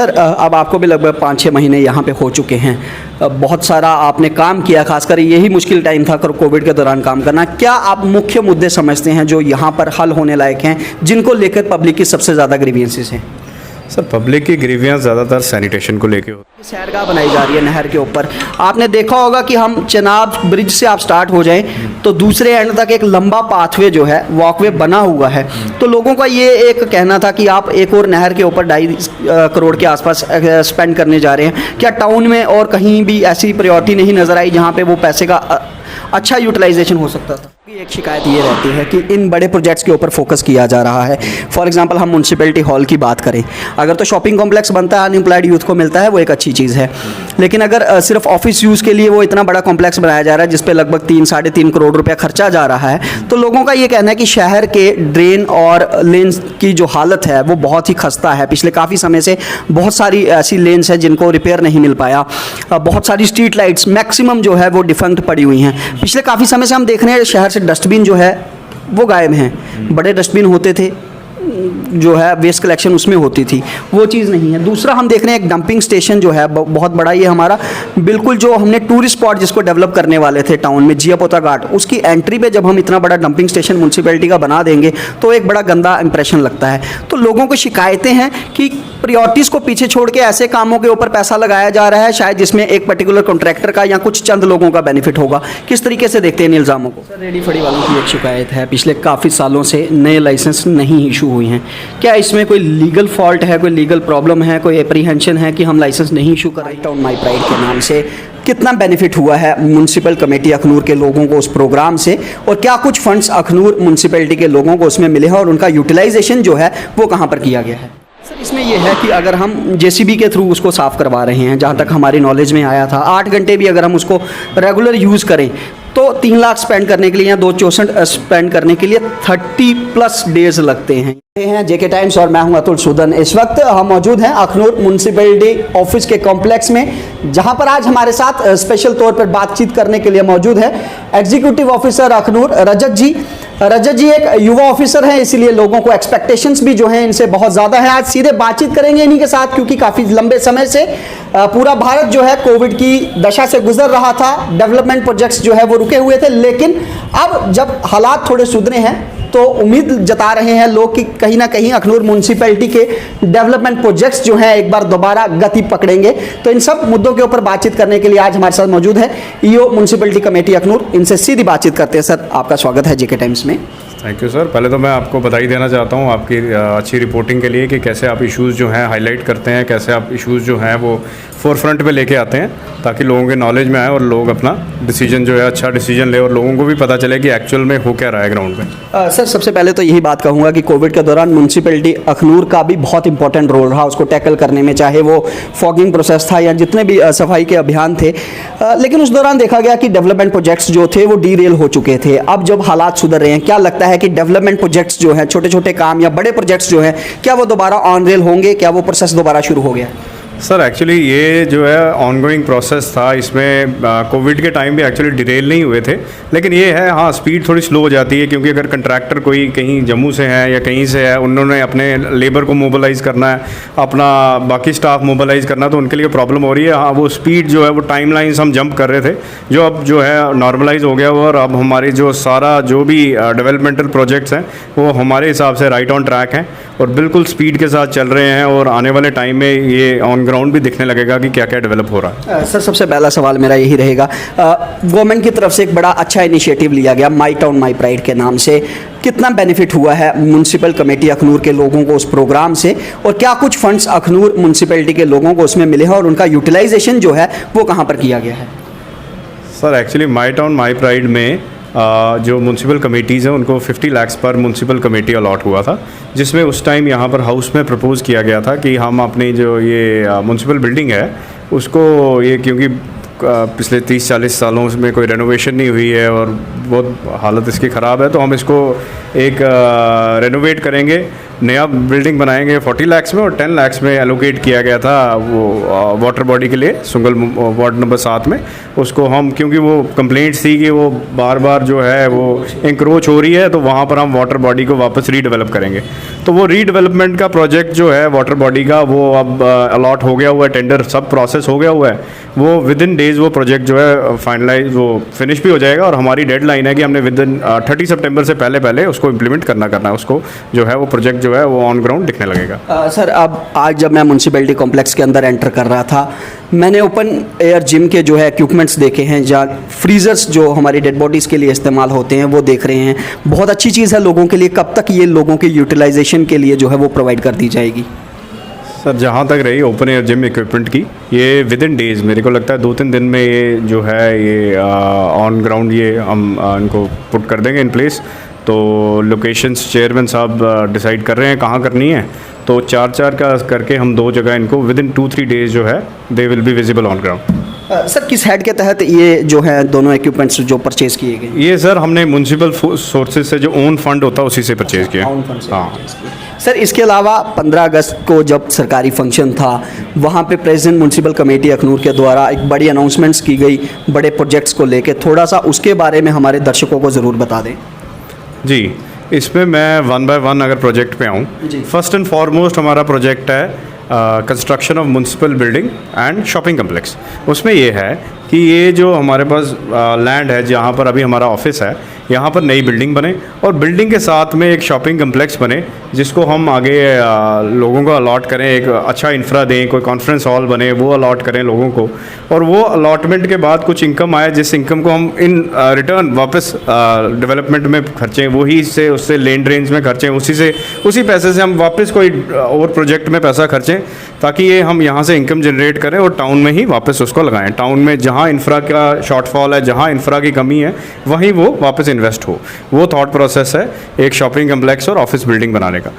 Sir अब आपको भी लगभग 5-6 महीने यहाँ पे हो चुके हैं। बहुत सारा आपने काम किया, खासकर यही मुश्किल टाइम था कोविड के दौरान काम करना। क्या आप मुख्य मुद्दे समझते हैं जो यहाँ पर हल होने लायक हैं, जिनको लेकर पब्लिक की सबसे ज़्यादा ग्रीवियंसेस हैं? सर पब्लिक की ग्रीवियंस ज़्यादातर सैनिटेशन को लेके हो। सैरगाह बनाई जा रही है नहर के ऊपर। आपने देखा होगा कि हम चेनाब ब्रिज से आप स्टार्ट हो जाएं तो दूसरे एंड तक एक लंबा पाथवे जो है, वॉकवे बना हुआ है। तो लोगों का ये एक कहना था कि आप एक और नहर के ऊपर 2.5 करोड़ के आसपास स्पेंड करने जा रहे हैं। क्या टाउन में और कहीं भी ऐसी प्रायोरिटी नहीं नज़र आई जहाँ पे वो पैसे का अच्छा यूटिलाइजेशन हो सकता था? एक शिकायत ये रहती है कि इन बड़े प्रोजेक्ट्स के ऊपर फोकस किया जा रहा है। फॉर एग्जांपल हम म्यूनसिपैलिटी हॉल की बात करें, अगर तो शॉपिंग कॉम्प्लेक्स बनता है, अनएम्प्लॉयड यूथ को मिलता है, वो एक अच्छी चीज़ है। लेकिन अगर सिर्फ ऑफिस यूज़ के लिए वो इतना बड़ा कॉम्प्लेक्स बनाया जा रहा है जिस पे लगभग 3-3.5 करोड़ रुपया खर्चा जा रहा है, तो लोगों का ये कहना है कि शहर के ड्रेन और लेन्स की जो हालत है वो बहुत ही खस्ता है। पिछले काफ़ी समय से बहुत सारी ऐसी लेन्स हैं जिनको रिपेयर नहीं मिल पाया। बहुत सारी स्ट्रीट लाइट्स मैक्सिमम जो है वो डिफंक्ट पड़ी हुई हैं। पिछले काफ़ी समय से हम देख रहे हैं शहर से डस्टबिन जो है वो गायब हैं। बड़े डस्टबिन होते थे जो है, वेस्ट कलेक्शन उसमें होती थी, वो चीज़ नहीं है। दूसरा हम देख रहे हैं एक डंपिंग स्टेशन जो है बहुत बड़ा, ये हमारा बिल्कुल जो हमने टूरिस्ट स्पॉट जिसको डेवलप करने वाले थे टाउन में, जियापोता घाट, उसकी एंट्री पे जब हम इतना बड़ा डंपिंग स्टेशन म्यूनसिपैलिटी का बना देंगे तो एक बड़ा गंदा इंप्रेशन लगता है। तो लोगों को शिकायतें हैं कि प्रायोरिटीज़ को पीछे छोड़ के ऐसे कामों के ऊपर पैसा लगाया जा रहा है शायद जिसमें एक पर्टिकुलर कॉन्ट्रैक्टर का या कुछ चंद लोगों का बेनिफिट होगा। किस तरीके से देखते हैं इन इल्ज़ामों को? सर रेडी फड़ी वालों की एक शिकायत है, पिछले काफ़ी सालों से नए लाइसेंस नहीं इशू हुई हैं। क्या इसमें कोई लीगल फॉल्ट है, कोई लीगल प्रॉब्लम है, कोई एप्रीहेंशन है कि हम लाइसेंस नहीं इशू कर रहे? टाउन माई प्राइड के नाम से कितना बेनिफिट हुआ है म्यूनसिपल कमेटी अखनूर के लोगों को उस प्रोग्राम से, और क्या कुछ फंड्स अखनूर म्यूनसिपैलिटी के लोगों को उसमें मिले हैं और उनका यूटिलाइजेशन जो है वो कहाँ पर किया गया है? सर इसमें यह है कि अगर हम जेसीबी के थ्रू उसको साफ़ करवा रहे हैं, जहाँ तक हमारी नॉलेज में आया था, 8 घंटे भी अगर हम उसको रेगुलर यूज़ करें तो 3 लाख स्पेंड करने के लिए या 264 स्पेंड करने के लिए 30+ डेज लगते हैं। ये हैं जेके टाइम्स और मैं हूं अतुल सूदन। इस वक्त हम मौजूद हैं अखनूर म्यूनसिपैलिटी ऑफिस के कॉम्प्लेक्स में, जहां पर आज हमारे साथ स्पेशल तौर पर बातचीत करने के लिए मौजूद है एग्जीक्यूटिव ऑफिसर अखनूर रजत जी। रजत जी एक युवा ऑफिसर हैं, इसीलिए लोगों को एक्सपेक्टेशंस भी जो हैं इनसे बहुत ज़्यादा है। आज सीधे बातचीत करेंगे इन्हीं के साथ, क्योंकि काफ़ी लंबे समय से पूरा भारत जो है कोविड की दशा से गुजर रहा था। डेवलपमेंट प्रोजेक्ट्स जो है वो रुके हुए थे, लेकिन अब जब हालात थोड़े सुधरे हैं तो उम्मीद जता रहे हैं लोग कि कहीं ना कहीं अखनूर म्यूनसिपैलिटी के डेवलपमेंट प्रोजेक्ट्स जो हैं एक बार दोबारा गति पकड़ेंगे। तो इन सब मुद्दों के ऊपर बातचीत करने के लिए आज हमारे साथ मौजूद है ईओ म्यूनसिपैलिटी कमेटी अखनूर। इनसे सीधी बातचीत करते हैं। सर आपका स्वागत है जेके टाइम्स में। Thank you sir. पहले तो मैं आपको बधाई देना चाहता हूँ आपकी अच्छी रिपोर्टिंग के लिए कि कैसे आप इश्यूज़ जो हैं हाईलाइट करते हैं, कैसे आप इश्यूज़ जो हैं वो फोरफ्रंट पे लेके आते हैं ताकि लोगों के नॉलेज में आए और लोग अपना डिसीजन जो है अच्छा डिसीजन ले और लोगों को भी पता चले कि एक्चुअल में हो क्या रहा है ग्राउंड पे। सर सबसे पहले तो यही बात कहूँगा कि कोविड के दौरान म्यूनसिपैलिटी अखनूर का भी बहुत इंपॉर्टेंट रोल रहा उसको टैकल करने में, चाहे वो फॉगिंग प्रोसेस था या जितने भी सफाई के अभियान थे। लेकिन उस दौरान देखा गया कि डेवलपमेंट प्रोजेक्ट्स जो थे वो डीरेल हो चुके थे। अब जब हालात सुधर रहे हैं, क्या लगता है कि डेवलपमेंट प्रोजेक्ट्स जो हैं, छोटे छोटे काम या बड़े प्रोजेक्ट्स जो हैं, क्या वो दोबारा ऑन रेल होंगे? क्या वो प्रोसेस दोबारा शुरू हो गया? सर एक्चुअली ये जो है ऑनगोइंग प्रोसेस था, इसमें कोविड के टाइम भी एक्चुअली डिटेल नहीं हुए थे। लेकिन ये है हाँ स्पीड थोड़ी स्लो हो जाती है, क्योंकि अगर कंट्रैक्टर कोई कहीं जम्मू से है या कहीं से है, उन्होंने अपने लेबर को मोबिलाइज़ करना है, अपना बाकी स्टाफ मोबिलाइज़ करना, तो उनके लिए प्रॉब्लम हो रही है। हाँ वो स्पीड जो है वो टाइम लाइन्स हम जंप कर रहे थे, जो अब जो है नॉर्मलाइज हो गया और अब हमारी जो सारा जो भी डेवलपमेंटल प्रोजेक्ट्स हैं वो हमारे हिसाब से राइट ऑन ट्रैक हैं और बिल्कुल स्पीड के साथ चल रहे हैं। और आने वाले टाइम में ये ऑन ग्राउंड भी दिखने लगेगा कि क्या क्या डेवलप हो रहा है। सर सबसे पहला सवाल मेरा यही रहेगा, गवर्नमेंट की तरफ से एक बड़ा अच्छा इनिशिएटिव लिया गया माई टाउन माई प्राइड के नाम से, कितना बेनिफिट हुआ है म्यूनसिपल कमेटी अखनूर के लोगों को उस प्रोग्राम से, और क्या कुछ फंड्स अखनूर म्यूनसिपैलिटी के लोगों को उसमें मिले हैं और उनका यूटिलाइजेशन जो है वो कहाँ पर किया गया है? Sir actually my town my pride में जो म्यूनसिपल कमेटीज़ हैं उनको 50 लाख पर म्यूनसिपल कमेटी अलॉट हुआ था, जिसमें उस टाइम यहाँ पर हाउस में प्रपोज़ किया गया था कि हम अपनी जो ये म्यूनसिपल बिल्डिंग है उसको ये, क्योंकि पिछले 30-40 सालों में कोई रेनोवेशन नहीं हुई है और बहुत हालत इसकी ख़राब है, तो हम इसको एक रेनोवेट करेंगे नया बिल्डिंग बनाएंगे 40 लाख में, और 10 लाख में एलोकेट किया गया था वो वाटर बॉडी के लिए सुंगल वार्ड नंबर 7 में। उसको हम, क्योंकि वो कंप्लेंट्स थी कि वो बार बार जो है वो इंक्रोच हो रही है, तो वहाँ पर हम वाटर बॉडी को वापस रीडेवलप करेंगे। तो वो रीडेवलपमेंट का प्रोजेक्ट जो है वाटर बॉडी का, वो अब अलॉट हो गया हुआ है, टेंडर सब प्रोसेस हो गया हुआ है। वो विद इन डेज वो प्रोजेक्ट जो है फाइनलाइज, वो फिनिश भी हो जाएगा, और हमारी डेडलाइन है कि हमने विद इन 30 सितंबर से पहले उसको इम्प्लीमेंट करना है। उसको जो है वो प्रोजेक्ट जो है वो ऑन ग्राउंड दिखने लगेगा। सर, अब आज जब मैं म्यूनसिपैलिटी कॉम्प्लेक्स के अंदर एंटर कर रहा था, मैंने ओपन एयर जिम के जो है इक्विपमेंट्स देखे हैं, जहाँ फ्रीजर्स जो हमारी डेड बॉडीज़ के लिए इस्तेमाल होते हैं वो देख रहे हैं। बहुत अच्छी चीज़ है लोगों के लिए। कब तक ये लोगों के यूटिलाइजेशन के लिए जो है वो प्रोवाइड कर दी जाएगी? सर, जहाँ तक रही ओपन एयर जिम इक्विपमेंट की, ये विद इन डेज़, मेरे को लगता है 2-3 दिन में ये जो है ये ऑन ग्राउंड ये हम इनको पुट कर देंगे इन प्लेस। तो लोकेशंस चेयरमैन साहब डिसाइड कर रहे हैं कहाँ करनी है, तो 4-4 का करके हम 2 जगह इनको विद इन 2-3 डेज़ जो है they will be visible on ground. Sir, किस हेड के तहत ये जो है दोनों इक्विपमेंट्स जो परचेज़ किए गए? ये सर हमने म्यूनसिपल सोर्सेज से जो ओन फंड होता है उसी से परचेज़ किया। ओन फंड से हाँ purchase किए। सर, इसके अलावा 15 अगस्त को जब सरकारी फंक्शन था, वहाँ पे प्रेसिडेंट म्यूनसिपल कमेटी अखनूर के द्वारा एक बड़ी अनाउंसमेंट्स की गई बड़े प्रोजेक्ट्स को लेके, थोड़ा सा उसके बारे में हमारे दर्शकों को ज़रूर बता दें। जी, इसमें मैं 1 बाय 1 अगर प्रोजेक्ट पे आऊँ, फर्स्ट एंड फॉरमोस्ट हमारा प्रोजेक्ट है construction of municipal building and shopping complex. उसमें ये है कि ये जो हमारे पास लैंड है जहाँ पर अभी हमारा ऑफिस है, यहाँ पर नई बिल्डिंग बने, और बिल्डिंग के साथ में एक शॉपिंग कम्प्लेक्स बने जिसको हम आगे लोगों को अलॉट करें, एक अच्छा इंफ्रा दें, कोई कॉन्फ्रेंस हॉल बने वो अलॉट करें लोगों को, और वो अलॉटमेंट के बाद कुछ इनकम आए जिस इनकम को हम इन रिटर्न वापस डेवलपमेंट में खर्चें, वही से उससे लैंड रेंज में खर्चें, उसी पैसे से हम वापस कोई और प्रोजेक्ट में पैसा खर्चें, ताकि ये हम यहाँ से इनकम जनरेट करें और टाउन में ही वापस उसको लगाएं। टाउन में जहाँ इंफ्रा का शॉर्टफॉल है, जहाँ इंफ्रा की कमी है, वहीं वो वापस इन्वेस्ट हो। वो थॉट प्रोसेस है एक शॉपिंग कम्प्लेक्स और ऑफिस बिल्डिंग बनाने का।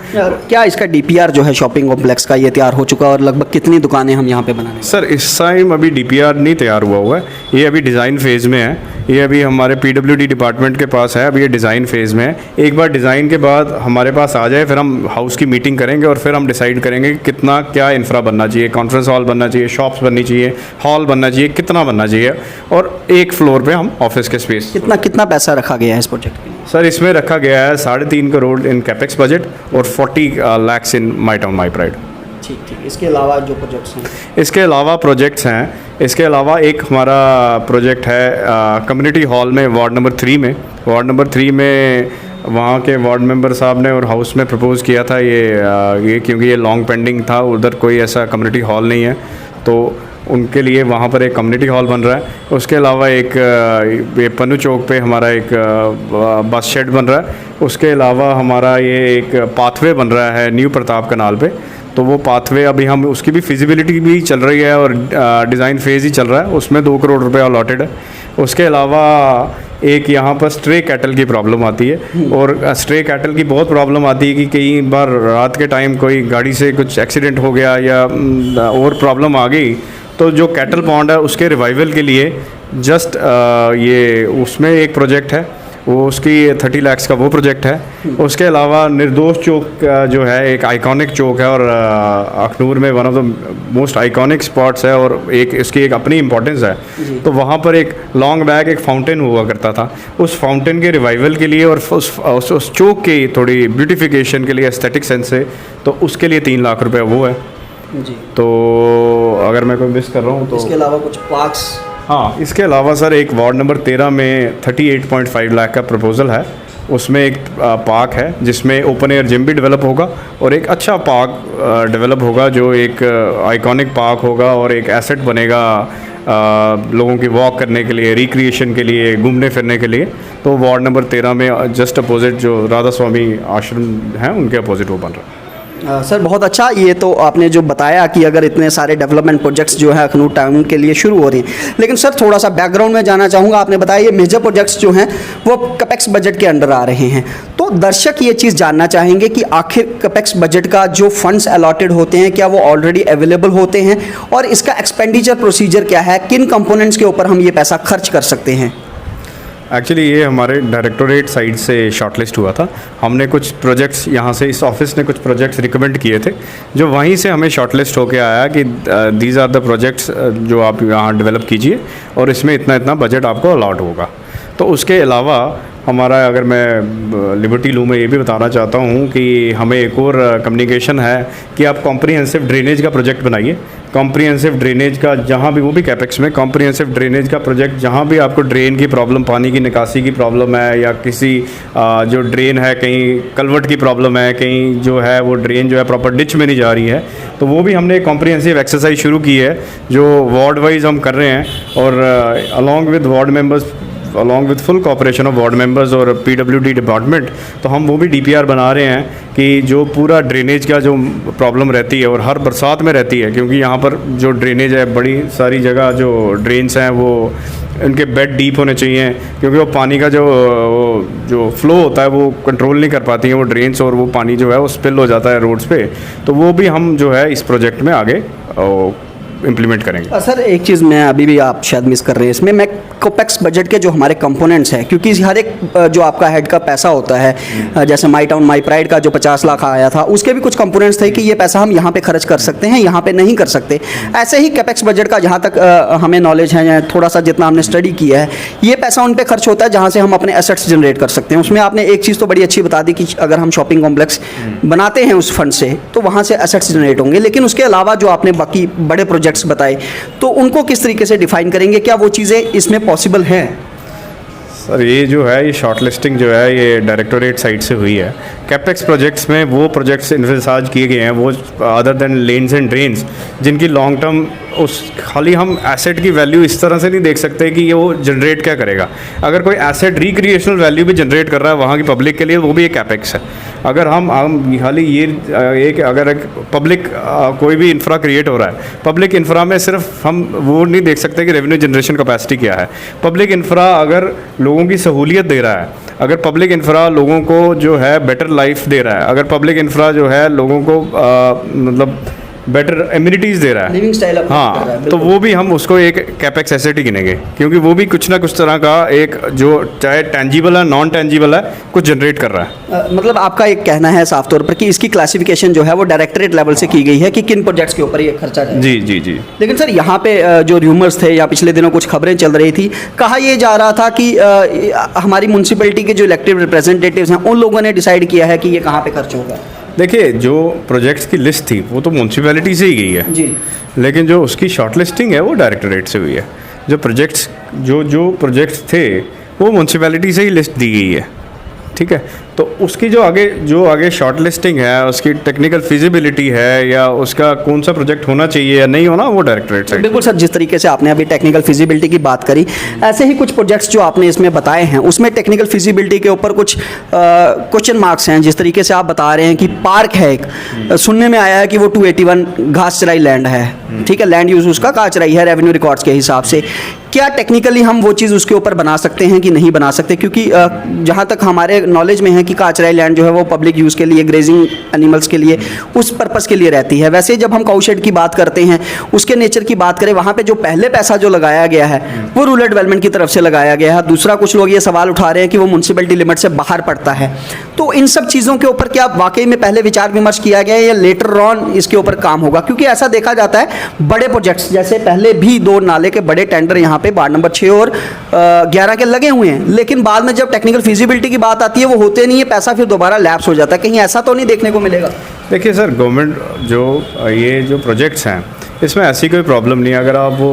क्या इसका डीपीआर जो है शॉपिंग कॉम्प्लेक्स का ये तैयार हो चुका है, और लगभग कितनी दुकानें हम यहाँ पे बनाने? सर, इस टाइम अभी डीपीआर नहीं तैयार हुआ है, ये अभी डिज़ाइन फेज़ में है। ये अभी हमारे पीडब्ल्यूडी डिपार्टमेंट के पास है, अभी ये डिज़ाइन फेज़ में है। एक बार डिज़ाइन के बाद हमारे पास आ जाए, फिर हम हाउस की मीटिंग करेंगे और फिर हम डिसाइड करेंगे कि कितना क्या इंफ्रा बनना चाहिए, कॉन्फ्रेंस हॉल बनना चाहिए, शॉप्स बननी चाहिए, हॉल बनना चाहिए, कितना बनना चाहिए, और एक फ्लोर पे हम ऑफिस के स्पेस। कितना पैसा रखा गया है इस प्रोजेक्ट के लिए? सर, इसमें रखा गया है 3.5 करोड़ इन कैपेक्स बजट और 40 लाख इन माई टाउन माई प्राइड। ठीक। इसके अलावा जो प्रोजेक्ट्स हैं? इसके अलावा प्रोजेक्ट्स हैं, इसके अलावा एक हमारा प्रोजेक्ट है कम्युनिटी हॉल में वार्ड नंबर 3 में। वार्ड नंबर 3 में वहाँ के वार्ड मेंबर साहब ने और हाउस में प्रपोज़ किया था ये क्योंकि ये लॉन्ग पेंडिंग था, उधर कोई ऐसा कम्युनिटी हॉल नहीं है, तो उनके लिए वहाँ पर एक कम्युनिटी हॉल बन रहा है। उसके अलावा एक ये पन्नू चौक पे हमारा एक बस शेड बन रहा है। उसके अलावा हमारा ये एक पाथवे बन रहा है न्यू प्रताप कनाल पे, तो वो पाथवे अभी हम उसकी भी फिजिबिलिटी भी चल रही है और डिज़ाइन फेज़ ही चल रहा है, उसमें 2 करोड़ रुपये अलॉटेड है। उसके अलावा एक यहाँ पर स्ट्रे कैटल की प्रॉब्लम आती है, और स्ट्रे कैटल की बहुत प्रॉब्लम आती है कि कई बार रात के टाइम कोई गाड़ी से कुछ एक्सीडेंट हो गया या और प्रॉब्लम आ गई, तो जो कैटल पॉन्ड है उसके रिवाइवल के लिए जस्ट ये उसमें एक प्रोजेक्ट है, वो उसकी 30 लाख का वो प्रोजेक्ट है। उसके अलावा निर्दोष चौक जो है एक आइकॉनिक चौक है, और अखनूर में one of the most iconic spots है, और एक इसकी एक अपनी इम्पोर्टेंस है। तो वहाँ पर एक लॉन्ग बैक एक फाउंटेन हुआ करता था, उस फाउंटेन के रिवाइवल के लिए और उस चौक की थोड़ी ब्यूटिफिकेशन के लिए एस्थेटिक सेंस से, तो उसके लिए 3 लाख रुपये वो है जी। तो अगर मैं कोई मिस कर रहा हूँ तो इसके अलावा कुछ पार्क्स? हाँ, इसके अलावा सर एक वार्ड नंबर 13 में 38.5 लाख का प्रपोज़ल है। उसमें एक पार्क है जिसमें ओपन एयर जिम भी डेवलप होगा और एक अच्छा पार्क डेवलप होगा जो एक आइकॉनिक पार्क होगा और एक एसेट बनेगा लोगों की वॉक करने के लिए, रिक्रिएशन के लिए, घूमने फिरने के लिए। तो वार्ड नंबर 13 में जस्ट अपोजिट जो राधा स्वामी आश्रम है उनके अपोजिट वो बन रहा है। सर बहुत अच्छा, ये तो आपने जो बताया कि अगर इतने सारे डेवलपमेंट प्रोजेक्ट्स जो है अखनूर टाउन के लिए शुरू हो रहे हैं, लेकिन सर थोड़ा सा बैकग्राउंड में जाना चाहूँगा। आपने बताया ये मेजर प्रोजेक्ट्स जो हैं वो कैपेक्स बजट के अंडर आ रहे हैं, तो दर्शक ये चीज़ जानना चाहेंगे कि आखिर कैपेक्स बजट का जो फंड्स अलॉटेड होते हैं क्या वो ऑलरेडी अवेलेबल होते हैं, और इसका एक्सपेंडिचर प्रोसीजर क्या है, किन कंपोनेंट्स के ऊपर हम ये पैसा खर्च कर सकते हैं? एक्चुअली ये हमारे डायरेक्टोरेट साइड से शॉर्टलिस्ट हुआ था। हमने कुछ प्रोजेक्ट्स यहाँ से, इस ऑफिस ने कुछ प्रोजेक्ट्स रिकमेंड किए थे, जो वहीं से हमें शॉर्टलिस्ट होके आया कि दीज आर द प्रोजेक्ट्स जो आप यहाँ डेवलप कीजिए और इसमें इतना इतना बजट आपको अलॉट होगा। तो उसके अलावा हमारा, अगर मैं लिबर्टी लू में ये भी बताना चाहता हूँ कि हमें एक और कम्युनिकेशन है कि आप कॉम्प्रिहेंसिव ड्रेनेज का प्रोजेक्ट बनाइए। कॉम्प्रिहेंसिव ड्रेनेज का, जहाँ भी, वो भी कैपेक्स में, कॉम्प्रिहेंसिव ड्रेनेज का प्रोजेक्ट, जहाँ भी आपको ड्रेन की प्रॉब्लम, पानी की निकासी की प्रॉब्लम है, या किसी जो ड्रेन है कहीं कलवट की प्रॉब्लम है, कहीं जो है वो ड्रेन जो है प्रॉपर डिच में नहीं जा रही है, तो वो भी हमने एक कॉम्प्रिहेंसिव एक्सरसाइज शुरू की है जो वार्ड वाइज हम कर रहे हैं। और along with ward members, along with full cooperation of ward members और पीडब्ल्यूडी डिपार्टमेंट, तो हम वो भी डीपीआर बना रहे हैं कि जो पूरा ड्रेनेज का जो प्रॉब्लम रहती है और हर बरसात में रहती है, क्योंकि यहाँ पर जो ड्रेनेज है, बड़ी सारी जगह जो ड्रेन्स हैं वो उनके बेड डीप होने चाहिए, क्योंकि वो पानी का जो फ्लो होता है वो कंट्रोल नहीं कर पाती हैं वो ड्रेन्स, और वो पानी जो है वो स्पिल हो जाता है रोड्स पे। तो वो भी हम जो है इस प्रोजेक्ट में आगे इम्प्लीमेंट करेंगे। सर एक चीज़ मैं अभी भी, आप शायद मिस कर रहे हैं इसमें, मैं कोपेक्स बजट के जो हमारे कंपोनेंट्स हैं, क्योंकि हर एक जो आपका हेड का पैसा होता है, जैसे माई टाउन माई प्राइड का जो 50 लाख आया था, उसके भी कुछ कंपोनेंट्स थे कि ये पैसा हम यहाँ पे खर्च कर सकते हैं, यहाँ पे नहीं कर सकते। ऐसे ही कैपेक्स बजट का जहाँ तक हमें नॉलेज है, थोड़ा सा जितना हमने स्टडी किया है, ये पैसा उन पे खर्च होता है जहाँ से हम अपने एसेट्स जनरेट कर सकते हैं। उसमें आपने एक चीज़ तो बड़ी अच्छी बता दी कि अगर हम शॉपिंग कॉम्प्लेक्स बनाते हैं उस फंड से, तो वहाँ से एसेट्स जनरेट होंगे। लेकिन उसके अलावा जो आपने बाकी बड़े प्रोजेक्ट्स बताए, तो उनको किस तरीके से डिफाइन करेंगे? क्या वो चीज़ें इसमें पॉसिबल हैं? सर ये जो है, ये शॉर्ट लिस्टिंग जो है ये डायरेक्टोरेट साइड से हुई है। कैपेक्स प्रोजेक्ट्स में वो प्रोजेक्ट्स इन्फोर्स किए गए हैं, वो other than lens and drains, जिनकी लॉन्ग टर्म, उस खाली हम एसेट की वैल्यू इस तरह से नहीं देख सकते कि ये वो जनरेट क्या करेगा। अगर कोई एसेट रिक्रिएशनल वैल्यू भी जनरेट कर रहा है वहाँ की पब्लिक के लिए, वो भी एक कैपेक्स है। अगर हम खाली ये एक, अगर एक पब्लिक कोई भी इंफ्रा क्रिएट हो रहा है, पब्लिक इंफ्रा में सिर्फ हम वो नहीं देख सकते कि रेवेन्यू जनरेशन कैपेसिटी क्या है। पब्लिक इंफ्रा अगर लोगों की सहूलियत दे रहा है, अगर पब्लिक इंफ्रा लोगों को जो है बेटर लाइफ दे रहा है, अगर पब्लिक इंफ्रा जो है लोगों को मतलब बेटर एम्यूनिटीज़ दे रहा है, लिविंग स्टाइल, हाँ, तो वो भी हम उसको एक कैपेक्स एसेट ही गिनेंगे, क्योंकि वो भी कुछ ना कुछ तरह का एक, जो चाहे टेंजिबल है, नॉन टेंजिबल है, कुछ जनरेट कर रहा है। मतलब आपका एक कहना है साफ तौर पर कि इसकी क्लासिफिकेशन जो है वो डायरेक्टरेट लेवल से की गई है कि किन प्रोजेक्ट्स के ऊपर ये खर्चा जाए। जी जी जी। लेकिन सर यहाँ पे जो र्यूमर्स थे या पिछले दिनों कुछ खबरें चल रही थी, कहा ये जा रहा था कि हमारी म्यूनसिपैलिटी के जो इलेक्टेड रिप्रेजेंटेटिव्स हैं उन लोगों ने डिसाइड किया है कि ये कहाँ पे खर्च होगा। देखिए, जो प्रोजेक्ट्स की लिस्ट थी वो तो म्यूनसिपैलिटी से ही गई है जी, लेकिन जो उसकी शॉर्ट लिस्टिंग है वो डायरेक्टरेट से हुई है। जो प्रोजेक्ट्स थे वो म्यूनसिपैलिटी से ही लिस्ट दी गई है, ठीक है। तो उसकी जो आगे शॉर्ट लिस्टिंग है, उसकी टेक्निकल फिजिबिलिटी है, या उसका कौन सा प्रोजेक्ट होना चाहिए या नहीं होना, वो डायरेक्टरेट से। बिल्कुल सर, जिस तरीके से आपने अभी टेक्निकल फिजिबिलिटी की बात करी, ऐसे ही कुछ प्रोजेक्ट्स जो आपने इसमें बताए हैं उसमें टेक्निकल फिजिबिलिटी के ऊपर कुछ क्वेश्चन मार्क्स हैं। जिस तरीके से आप बता रहे हैं कि पार्क है एक, सुनने में आया है कि वो 281 घास चराई लैंड है, ठीक है, लैंड यूज उसका घास चराई है रेवेन्यू रिकॉर्ड्स के हिसाब से। क्या टेक्निकली हम वो चीज़ उसके ऊपर बना सकते हैं कि नहीं बना सकते? क्योंकि जहाँ तक हमारे नॉलेज में है कि काचराई लैंड जो है वो पब्लिक यूज़ के लिए, ग्रेजिंग एनिमल्स के लिए, उस पर्पस के लिए रहती है। वैसे जब हम काउशेड की बात करते हैं, उसके नेचर की बात करें, वहाँ पे जो पहले पैसा जो लगाया गया है वो रूरल डेवलपमेंट की तरफ से लगाया गया है। दूसरा, कुछ लोग ये सवाल उठा रहे हैं कि वो म्यूनसिपैलिटी लिमिट से बाहर पड़ता है। तो इन सब चीज़ों के ऊपर क्या वाकई में पहले विचार विमर्श किया गया है या लेटर ऑन इसके ऊपर काम होगा? क्योंकि ऐसा देखा जाता है बड़े प्रोजेक्ट्स, जैसे पहले भी 2 नाले के बड़े टेंडर यहाँ पे वार्ड नंबर 6 और 11 के लगे हुए हैं, लेकिन बाद में जब टेक्निकल फिजिबिलिटी की बात आती है वो होते नहीं है, पैसा फिर दोबारा लैप्स हो जाता है। कहीं ऐसा तो नहीं देखने को मिलेगा? देखिए सर, गवर्नमेंट ये जो प्रोजेक्ट्स हैं इसमें ऐसी कोई प्रॉब्लम नहीं है। अगर आप वो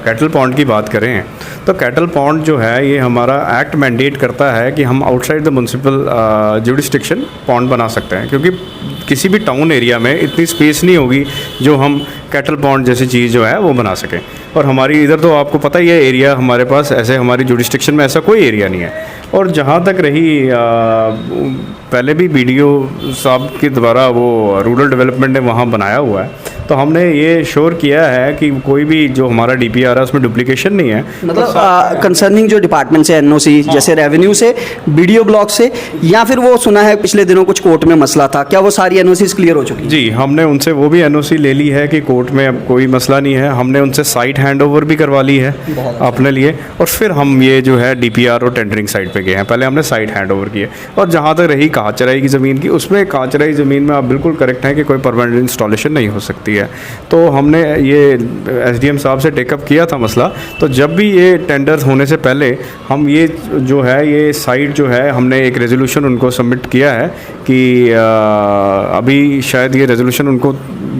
कैटल पॉन्ड की बात करें तो कैटल पॉन्ड जो है ये हमारा एक्ट मैंडेट करता है कि हम outside the municipal jurisdiction pond बना सकते हैं, क्योंकि किसी भी टाउन एरिया में इतनी स्पेस नहीं होगी जो हम कैटल पॉन्ड जैसी चीज़ जो है वो बना सकें। और हमारी इधर तो आपको पता ही है एरिया हमारे पास, ऐसे हमारी जुडिस्डिक्शन में ऐसा कोई एरिया नहीं है। और जहाँ तक रही पहले भी BDO साहब के द्वारा वो रूरल डेवलपमेंट ने वहाँ बनाया हुआ है, तो हमने ये श्योर किया है कि कोई भी जो हमारा DPR है उसमें डुप्लीकेशन नहीं है। मतलब कंसर्निंग जो डिपार्टमेंट से NOC जैसे रेवेन्यू से, BDO ब्लॉक से, या फिर वो सुना है पिछले दिनों कुछ कोर्ट में मसला था, क्या वो सारी NOCs क्लियर हो चुकी? जी, हमने उनसे वो भी NOC ले ली है कि कोर्ट में अब कोई मसला नहीं है। हमने उनसे साइट हैंडओवर भी करवा ली है अपने लिए, और फिर हम ये जो है DPR और टेंडरिंग साइट पे गए हैं। पहले हमने साइट हैंडओवर की है। और जहाँ तक रही काचराई की ज़मीन की, उसमें काचराई ज़मीन में आप बिल्कुल करेक्ट हैं कि कोई परमानेंट इंस्टॉलेशन नहीं हो सकती है। तो हमने ये SDM साहब से टेकअप किया था मसला। तो जब भी ये टेंडर होने से पहले हम ये जो है ये साइट जो है हमने एक रेजोल्यूशन उनको सबमिट किया है कि अभी शायद ये रेजोल्यूशन उनको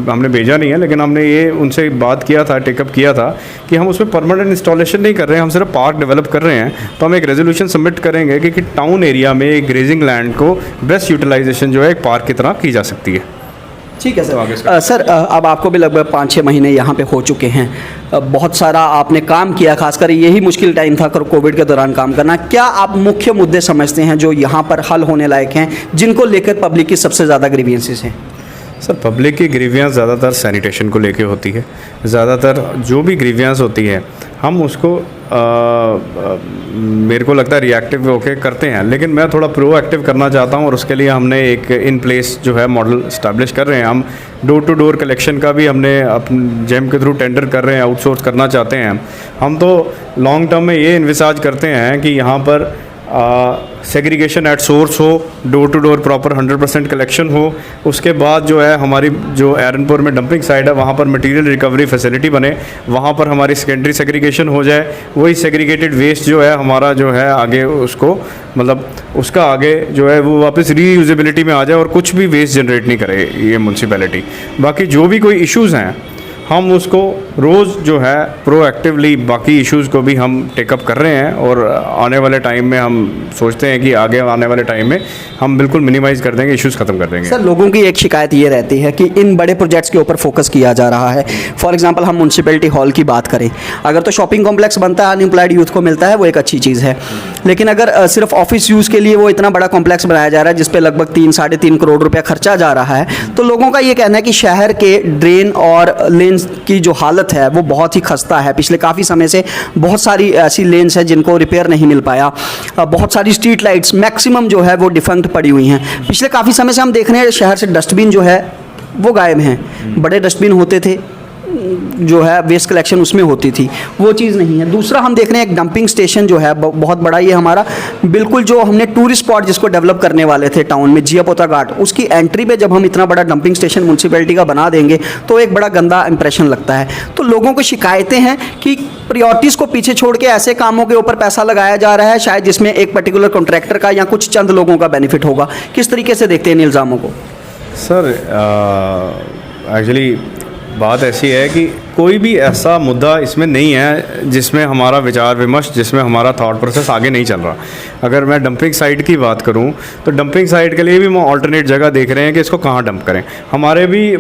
हमने भेजा नहीं है, लेकिन हमने ये उनसे बात किया था, टेकअप किया था कि हम उसमें परमानेंट इंस्टॉलेशन नहीं कर रहे हैं, हम सिर्फ पार्क डेवलप कर रहे हैं। तो हम एक रेजोल्यूशन सबमिट करेंगे कि टाउन एरिया में एक ग्रेजिंग लैंड को बेस्ट यूटिलाइजेशन जो है एक पार्क की तरह की जा सकती है। ठीक है सर। सर अब आपको भी लगभग 5-6 महीने यहाँ पे हो चुके हैं, बहुत सारा आपने काम किया, खासकर यही मुश्किल टाइम था कोविड के दौरान काम करना। क्या आप मुख्य मुद्दे समझते हैं जो यहाँ पर हल होने लायक हैं, जिनको लेकर पब्लिक की सबसे ज़्यादा ग्रीवियंसेस हैं? सर, पब्लिक की ग्रीवियंस ज़्यादातर सैनिटेशन को लेके होती है। ज़्यादातर जो भी ग्रीवियंस होती है हम उसको मेरे को लगता है रिएक्टिव होके करते हैं, लेकिन मैं थोड़ा प्रोएक्टिव करना चाहता हूँ और उसके लिए हमने एक इन प्लेस जो है मॉडल इस्टेब्लिश कर रहे हैं। हम डोर टू डोर कलेक्शन का भी हमने अपने जेम के थ्रू टेंडर कर रहे हैं, आउटसोर्स करना चाहते हैं हम तो लॉन्ग टर्म में ये इन्विसाज करते हैं कि यहाँ पर सेग्रीगेशन एट सोर्स हो, door to door proper 100% collection हो। उसके बाद जो है हमारी जो एरनपुर में डंपिंग साइड है वहाँ पर मटेरियल रिकवरी फैसिलिटी बने, वहाँ पर हमारी सेकेंडरी सेग्रीगेशन हो जाए। वही सेग्रीगेटेड वेस्ट जो है हमारा जो है आगे उसको मतलब उसका आगे जो है वो वापस रीयूजेबिलिटी में आ जाए और कुछ भी वेस्ट जनरेट नहीं करे ये म्यूनसिपैलिटी। बाकी जो भी कोई इश्यूज़ हैं हम उसको रोज़ जो है प्रोएक्टिवली बाकी इश्यूज़ को भी हम टेकअप कर रहे हैं, और आने वाले टाइम में हम सोचते हैं कि आगे आने वाले टाइम में हम बिल्कुल मिनिमाइज़ कर देंगे, इश्यूज़ ख़त्म कर देंगे। सर, लोगों की एक शिकायत ये रहती है कि इन बड़े प्रोजेक्ट्स के ऊपर फोकस किया जा रहा है। फॉर एग्जांपल हम म्यूनसिपैलिटी हॉल की बात करें, अगर तो शॉपिंग कॉम्प्लेक्स बनता है, अनएम्प्लॉयड यूथ को मिलता है, वो एक अच्छी चीज़ है। लेकिन अगर सिर्फ ऑफिस यूज़ के लिए वो इतना बड़ा कॉम्प्लेक्स बनाया जा रहा है जिसपे लगभग 3-3.5 करोड़ रुपया खर्चा जा रहा है, तो लोगों का ये कहना है कि शहर के ड्रेन और लेन की जो हालत है वो बहुत ही खस्ता है। पिछले काफ़ी समय से बहुत सारी ऐसी लेन्स हैं जिनको रिपेयर नहीं मिल पाया। बहुत सारी स्ट्रीट लाइट्स मैक्सिमम जो है वो डिफंक्ट पड़ी हुई हैं। पिछले काफ़ी समय से हम देख रहे हैं शहर से डस्टबिन जो है वो गायब हैं। बड़े डस्टबिन होते थे जो है वेस्ट कलेक्शन उसमें होती थी, वो चीज़ नहीं है। दूसरा हम देख रहे हैं एक डंपिंग स्टेशन जो है बहुत बड़ा, ये हमारा बिल्कुल जो हमने टूरिस्ट स्पॉट जिसको डेवलप करने वाले थे टाउन में, जियापोता घाट, उसकी एंट्री पे जब हम इतना बड़ा डंपिंग स्टेशन म्यूनसिपैलिटी का बना देंगे तो एक बड़ा गंदा इंप्रेशन लगता है। तो लोगों को शिकायतें हैं कि प्रायोरिटीज़ को पीछे छोड़ के ऐसे कामों के ऊपर पैसा लगाया जा रहा है शायद जिसमें एक पर्टिकुलर कॉन्ट्रैक्टर का या कुछ चंद लोगों का बेनिफिट होगा। किस तरीके से देखते हैं इन इल्ज़ामों को? सर, एक्चुअली बात ऐसी है कि कोई भी ऐसा मुद्दा इसमें नहीं है जिसमें हमारा विचार विमर्श, जिसमें हमारा थॉट प्रोसेस आगे नहीं चल रहा। अगर मैं डंपिंग साइट की बात करूं तो डंपिंग साइट के लिए भी हम ऑल्टरनेट जगह देख रहे हैं कि इसको कहां डंप करें। हमारे भी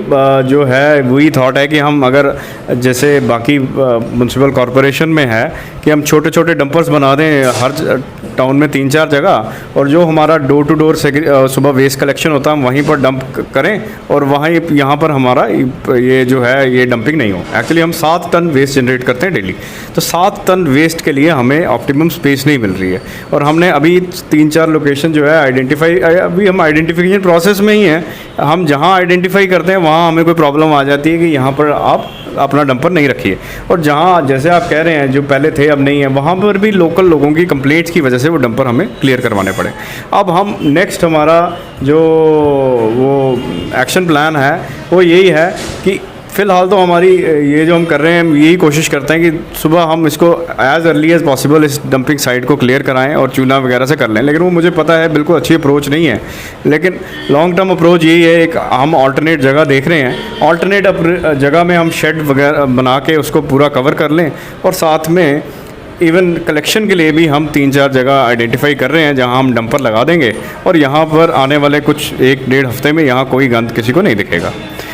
जो है वही थॉट है कि हम अगर जैसे बाकी म्यूनसिपल कॉरपोरेशन में है कि हम छोटे छोटे डंपर्स बना दें हर टाउन में 3-4 जगह, और जो हमारा डोर टू डोर सुबह वेस्ट कलेक्शन होता है हम वहीं पर डंप करें और वहीं यहाँ पर हमारा ये जो है ये डंपिंग नहीं हो। एक्चुअली हम 7 टन वेस्ट जनरेट करते हैं डेली, तो 7 टन वेस्ट के लिए हमें ऑप्टिमम स्पेस नहीं मिल रही है। और हमने अभी 3-4 लोकेशन जो है आइडेंटिफाई, अभी हम आइडेंटिफिकेशन प्रोसेस में ही हैं। हम जहाँ आइडेंटिफाई करते हैं वहाँ हमें कोई प्रॉब्लम आ जाती है कि यहाँ पर आप अपना डंपर नहीं रखिए, और जहाँ जैसे आप कह रहे हैं जो पहले थे अब नहीं है, वहाँ पर भी लोकल लोगों की कंप्लेंट्स की वजह से वो डंपर हमें क्लियर करवाने पड़े। अब हम नेक्स्ट हमारा जो वो एक्शन प्लान है वो यही है कि फ़िलहाल तो हमारी ये जो हम कर रहे हैं हम यही कोशिश करते हैं कि सुबह हम इसको एज़ अर्ली एज़ पॉसिबल इस डंपिंग साइट को क्लियर कराएं और चूना वगैरह से कर लें। लेकिन वो मुझे पता है बिल्कुल अच्छी अप्रोच नहीं है, लेकिन लॉन्ग टर्म अप्रोच यही है। एक हम ऑल्टरनेट जगह देख रहे हैं, ऑल्टरनेट जगह में हम शेड वगैरह बना के उसको पूरा कवर कर लें, और साथ में इवन कलेक्शन के लिए भी हम 3-4 जगह आइडेंटिफाई कर रहे हैं जहां हम डंपर लगा देंगे, और यहां पर आने वाले कुछ 1-1.5 हफ्ते में यहाँ कोई गंद किसी को नहीं दिखेगा।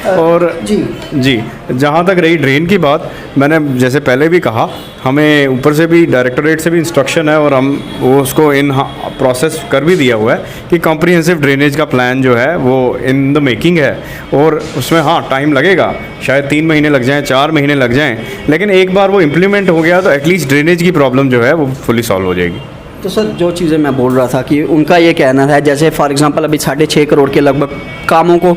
और जी जहाँ तक रही ड्रेन की बात, मैंने जैसे पहले भी कहा, हमें ऊपर से भी डायरेक्टरेट से भी इंस्ट्रक्शन है और हम वो उसको इन प्रोसेस कर भी दिया हुआ है कि कॉम्प्रिहेंसिव ड्रेनेज का प्लान जो है वो इन द मेकिंग है। और उसमें हाँ टाइम लगेगा, शायद 3 महीने लग जाएं, 4 महीने लग जाएं, लेकिन एक बार वो इम्प्लीमेंट हो गया तो एटलीस्ट ड्रेनेज की प्रॉब्लम जो है वो फुली सॉल्व हो जाएगी। तो सर जो चीज़ें मैं बोल रहा था कि उनका ये कहना है, जैसे फॉर एग्जांपल अभी 6.5 करोड़ के लगभग कामों को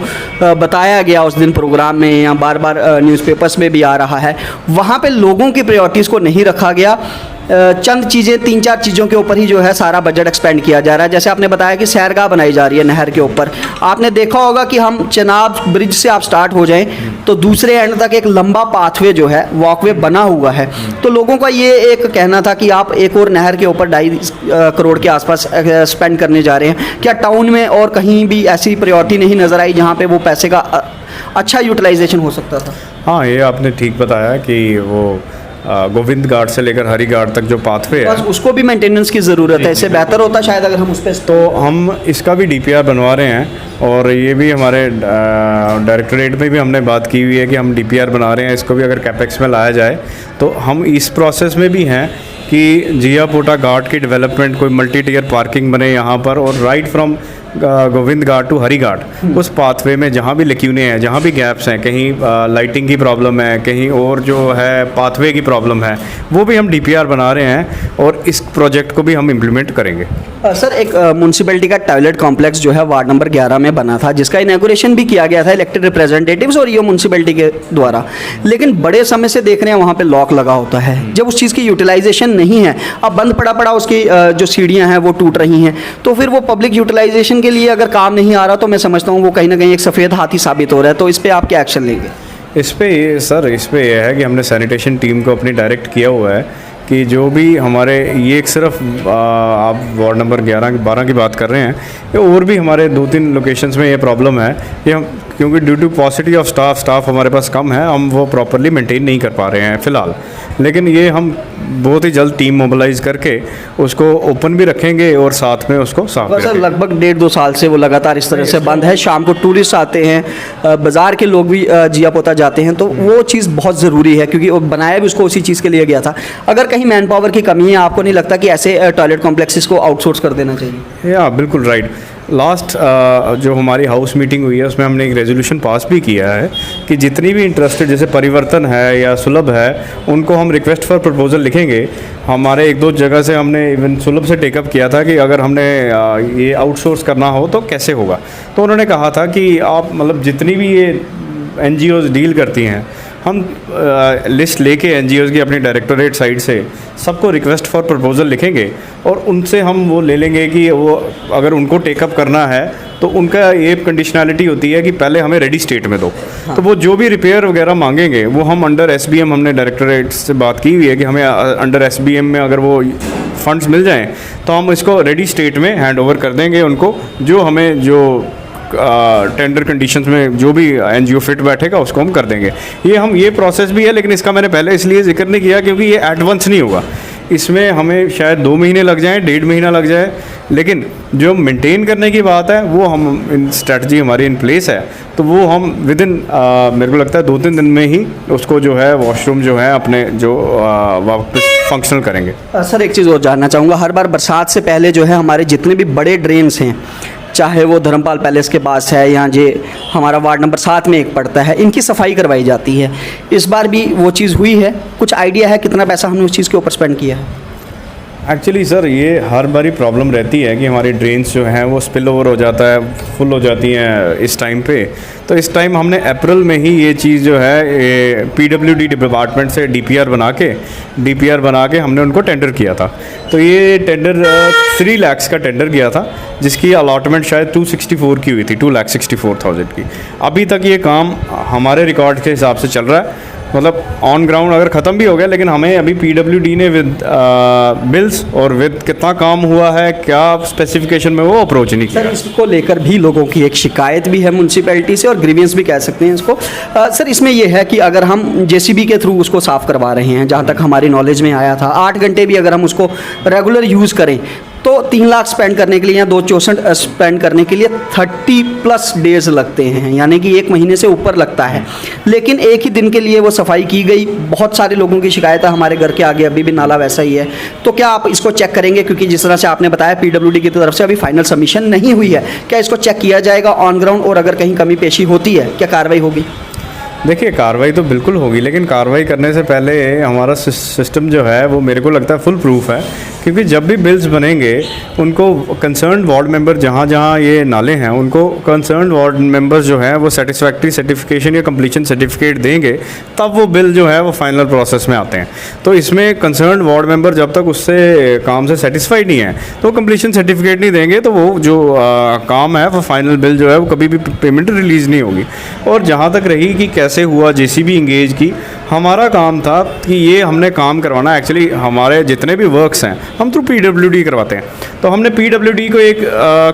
बताया गया उस दिन प्रोग्राम में, या बार बार न्यूज़पेपर्स में भी आ रहा है, वहाँ पे लोगों की प्रायोरिटीज़ को नहीं रखा गया। चंद चीज़ें, 3-4 चीज़ों के ऊपर ही जो है सारा बजट एक्सपेंड किया जा रहा है। जैसे आपने बताया कि सैरगाह बनाई जा रही है नहर के ऊपर। आपने देखा होगा कि हम चेनाब ब्रिज से आप स्टार्ट हो जाएं तो दूसरे एंड तक एक लंबा पाथवे जो है, वॉकवे बना हुआ है। तो लोगों का ये एक कहना था कि आप एक और नहर के ऊपर 2.5 करोड़ के आसपास स्पेंड करने जा रहे हैं। क्या टाउन में और कहीं भी ऐसी प्रायोरिटी नहीं नज़र आई जहाँ पे वो पैसे का अच्छा यूटिलाइजेशन हो सकता था? हाँ, ये आपने ठीक बताया कि वो गोविंद घाट से लेकर हरी घाट तक जो पाथवे है, बस उसको भी मेंटेनेंस की ज़रूरत है। इससे बेहतर होता शायद अगर हम उस पर तो हम इसका भी डीपीआर बनवा रहे हैं और ये भी हमारे डायरेक्टरेट में भी हमने बात की हुई है कि हम डीपीआर बना रहे हैं। इसको भी अगर कैपेक्स में लाया जाए तो हम इस प्रोसेस में भी हैं कि जियापोटा घाट की डेवलपमेंट, कोई मल्टी टियर पार्किंग बने यहाँ पर, और right from Govind Ghat to Hari Ghat उस पाथवे में जहाँ भी लक्यूने हैं, जहाँ भी गैप्स हैं, कहीं लाइटिंग की प्रॉब्लम है, कहीं और जो है पाथवे की प्रॉब्लम है, वो भी हम डीपीआर बना रहे हैं और इस प्रोजेक्ट को भी हम इम्प्लीमेंट करेंगे। सर एक म्यूनसिपैलिटी का टॉयलेट कॉम्प्लेक्स जो है वार्ड नंबर 11 में बना था, जिसका इनॉग्रेशन भी किया गया था इलेक्टेड रिप्रेजेंटेटिव्स और ये म्यूनसिपैलिटी के द्वारा, लेकिन बड़े समय से देख रहे हैं वहाँ पे लॉक लगा होता है। जब उस चीज़ की यूटिलाइजेशन नहीं है, अब बंद पड़ा उसकी जो सीढ़ियाँ हैं वो टूट रही हैं, तो फिर वो पब्लिक यूटिलाइजेशन के लिए अगर काम नहीं आ रहा तो मैं समझता हूँ वो कहीं ना कहीं एक सफ़ेद हाथी साबित हो रहा है। तो इस पर आप क्या एक्शन लेंगे? इस पे ये है कि हमने सैनिटेशन टीम को अपनी डायरेक्ट किया हुआ है कि जो भी हमारे, ये एक सिर्फ आप वार्ड नंबर 11-12 की बात कर रहे हैं, ये और भी हमारे 2-3 लोकेशंस में ये प्रॉब्लम है कि हम, क्योंकि due to paucity of staff हमारे पास कम है, हम वो प्रॉपरली मेंटेन नहीं कर पा रहे हैं फ़िलहाल। लेकिन ये हम बहुत ही जल्द टीम मोबिलाइज करके उसको ओपन भी रखेंगे और साथ में उसको साफ भी सर रखेंगे। लगभग 1.5-2 साल से वो लगातार इस तरह से बंद है। शाम को टूरिस्ट आते हैं, बाज़ार के लोग भी जियापोता जाते हैं, तो वो चीज़ बहुत ज़रूरी है क्योंकि वो बनाया भी उसको उसी चीज़ के लिए गया था। अगर कहीं मैन पावर की कमी है, आपको नहीं लगता कि ऐसे टॉयलेट कॉम्प्लेक्सेस को आउटसोर्स कर देना चाहिए? या बिल्कुल राइट। लास्ट जो हमारी हाउस मीटिंग हुई है उसमें हमने एक रेजोल्यूशन पास भी किया है कि जितनी भी इंटरेस्टेड, जैसे परिवर्तन है या सुलभ है, उनको हम रिक्वेस्ट फॉर प्रपोजल लिखेंगे। हमारे 1-2 जगह से हमने इवन सुलभ से टेकअप किया था कि अगर हमने ये आउटसोर्स करना हो तो कैसे होगा। तो उन्होंने कहा था कि आप मतलब जितनी भी ये NGOs डील करती हैं, हम लिस्ट लेके NGOs की अपनी डायरेक्टरेट साइड से सबको रिक्वेस्ट फॉर प्रपोजल लिखेंगे और उनसे हम वो ले लेंगे कि वो अगर उनको टेकअप करना है तो उनका ये कंडीशनैलिटी होती है कि पहले हमें रेडी स्टेट में दो। तो वो जो भी रिपेयर वगैरह मांगेंगे वो हम अंडर SBM, हमने डायरेक्टरेट से बात की हुई है कि हमें अंडर SBM में अगर वो फंड्स मिल जाएँ तो हम इसको रेडी स्टेट में हैंड ओवर कर देंगे उनको, जो हमें जो टेंडर कंडीशंस में जो भी NGO फिट बैठेगा उसको हम कर देंगे। ये प्रोसेस भी है, लेकिन इसका मैंने पहले इसलिए जिक्र नहीं किया क्योंकि ये एट वंस नहीं होगा। इसमें हमें शायद 2 महीने लग जाएं, 1.5 महीना लग जाए, लेकिन जो मेंटेन करने की बात है वो हम इन स्ट्रेटजी हमारी इन प्लेस है, तो वो हम विद इन मेरे को लगता है 2-3 दिन में ही उसको जो है वॉशरूम जो है अपने जो वापस फंक्शनल करेंगे। सर एक चीज़ और जानना चाहूँगा, हर बार बरसात से पहले जो है हमारे जितने भी बड़े ड्रेन्स हैं, चाहे वो धर्मपाल पैलेस के पास है या जे हमारा वार्ड नंबर 7 में एक पड़ता है, इनकी सफाई करवाई जाती है। इस बार भी वो चीज़ हुई है? कुछ आइडिया है कितना पैसा हमने उस चीज़ के ऊपर स्पेंड किया है? एक्चुअली सर ये हर बारी प्रॉब्लम रहती है कि हमारी ड्रेन्स जो हैं वो स्पिल ओवर हो जाता है, फुल हो जाती हैं इस टाइम पे। तो इस टाइम हमने अप्रैल में ही ये चीज़ जो है PWD डिपार्टमेंट से डीपीआर बना के हमने उनको टेंडर किया था। तो ये टेंडर 3 लाख का टेंडर किया था, जिसकी अलॉटमेंट शायद 264 की हुई थी, 2,64,000 की। अभी तक ये काम हमारे रिकॉर्ड के हिसाब से चल रहा है, मतलब ऑन ग्राउंड अगर ख़त्म भी हो गया, लेकिन हमें अभी PWD ने विद बिल्स और विद कितना काम हुआ है, क्या स्पेसिफिकेशन में, वो अप्रोच नहीं किया। सर इसको लेकर भी लोगों की एक शिकायत भी है म्यूनसिपैलिटी से और ग्रीवियंस भी कह सकते हैं इसको। सर इसमें यह है कि अगर हम JCB के थ्रू उसको साफ़ करवा रहे हैं, जहाँ तक हमारी नॉलेज में आया था, 8 घंटे भी अगर हम उसको रेगुलर यूज़ करें तो 3 लाख स्पेंड करने के लिए या 264 स्पेंड करने के लिए 30+ डेज लगते हैं, यानी कि 1 महीने से ऊपर लगता है। लेकिन एक ही दिन के लिए वो सफाई की गई। बहुत सारे लोगों की शिकायत है, हमारे घर के आगे अभी भी नाला वैसा ही है। तो क्या आप इसको चेक करेंगे, क्योंकि जिस तरह से आपने बताया पीडब्ल्यूडी की तरफ से अभी फाइनल सबमिशन नहीं हुई है, क्या इसको चेक किया जाएगा ऑन ग्राउंड, और अगर कहीं कमी पेशी होती है क्या कार्रवाई होगी? देखिए, कार्रवाई तो बिल्कुल होगी, लेकिन कार्रवाई करने से पहले हमारा सिस्टम जो है वो मेरे को लगता है फुल प्रूफ है, क्योंकि जब भी बिल्स बनेंगे उनको कंसर्न वार्ड मेंबर जहाँ जहाँ ये नाले हैं उनको कंसर्न वार्ड मेंबर्स जो है वो सेटिस्फैक्ट्री सर्टिफिकेशन या कंप्लीशन सर्टिफिकेट देंगे, तब वो बिल जो है वो फाइनल प्रोसेस में आते हैं। तो इसमें कंसर्न वार्ड मेंबर जब तक उससे काम से सेटिस्फाइड नहीं है तो कंप्लीशन सर्टिफिकेट नहीं देंगे, तो वो जो काम है वो फाइनल बिल जो है वो कभी भी पेमेंट रिलीज़ नहीं होगी। और जहाँ तक रही कि कैसे हुआ जेसीबी इंगेज की, हमारा काम था कि ये हमने काम करवाना। एक्चुअली हमारे जितने भी वर्क्स हैं हम थ्रू पीडब्ल्यूडी करवाते हैं, तो हमने पीडब्ल्यूडी को एक